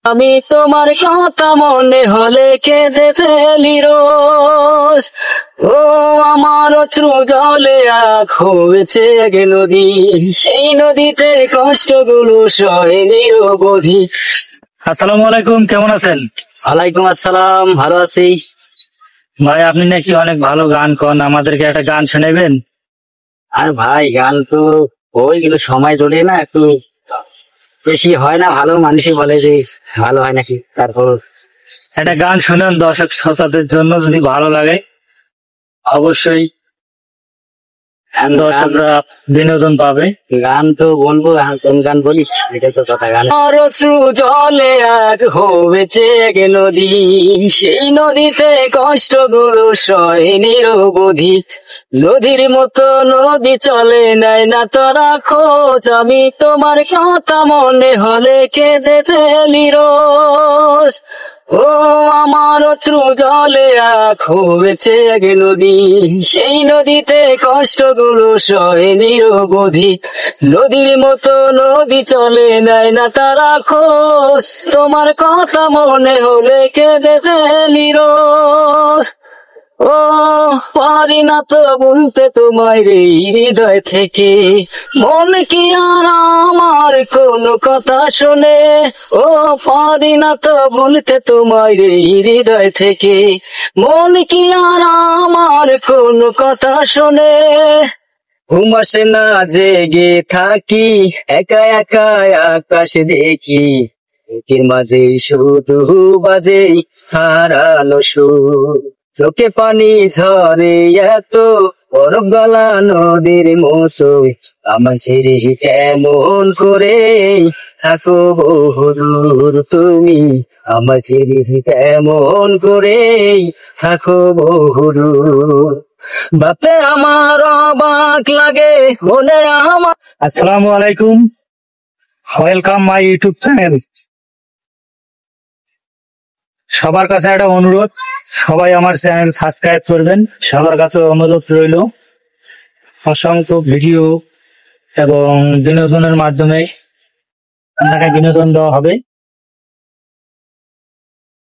আমি তোমার কথা মনে হলে কেঁদে ফেলি রোজ। ও আমার অশ্রু জলে আখ হয়েছে এক নদী, সেই নদীতে কষ্টগুলো সহে নিরবধি। আসসালামু আলাইকুম, কেমন আছেন? ওয়ালাইকুম আসসালাম, ভালো আছি। ভাই আপনি নাকি অনেক ভালো গান করেন, আমাদেরকে একটা গান শোনাবেন? আর ভাই গান তো ওইগুলো সময় জড়ে না, একটু বেশি হয় না ভালো, মানুষই বলে যে ভালো হয় নাকি। তারপর একটা গান শোনান দর্শক শ্রোতাদের জন্য, যদি ভালো লাগে অবশ্যই দর্শকরা বিনোদন পাবে। গান তো বলবো, কোন গান বলি এটা তো কথা। গান অশ্রু জলে এক হয়েছে এক নদী, সেই নদীতে কষ্টগুলো সহে নিরবধি। নদীর মতো নদী চলে নেয় না তোরা খোঁজ, আমি তোমার কথা মনে হলে কেঁদে ফেলি রোজ। ও আমার অশ্রু জলে এক হয়েছে এক নদী, সেই নদীতে কষ্টগুলো সহে নিরবধি। নদীর মতো নদী চলে নেয় না তারা খোঁজ, তোমার কথা মনে হলে কেঁদে ফেলি রোজ। ও পারি না তো বলতে তোমায় রে হৃদয় থেকে, মন কি আর আমার কোনো কথা শোনে। ও পারি না তো বলতে তোমায় রে হৃদয় থেকে, মন কি আর আমার কোনো কথা শোনে। ঘুম আসে না জেগে থাকি, একা একা আকাশ দেখি, বুকের মাঝে শুধু বাজে হারানো সুর। চোখে পানি ঝরে এত বরফ গলা নদীর মতো, আমার ছেড়ে কেমন করে থাকো বহুদূর তুমি, আমার ছেড়ে কেমন করে থাকো বহুদূর। বাপে আমার অবাক লাগে মনে আমার। আসসালামু আলাইকুম, ওয়েলকাম মাই ইউটিউব চ্যানেল। সবার কাছে একটা অনুরোধ, সবাই আমার চ্যানেল সাবস্ক্রাইব করবেন, সবার কাছে অনুরোধ রইল। অসংখ্য ভিডিও এবং বিনোদনের মাধ্যমে আপনাকে বিনোদন দেওয়া হবে।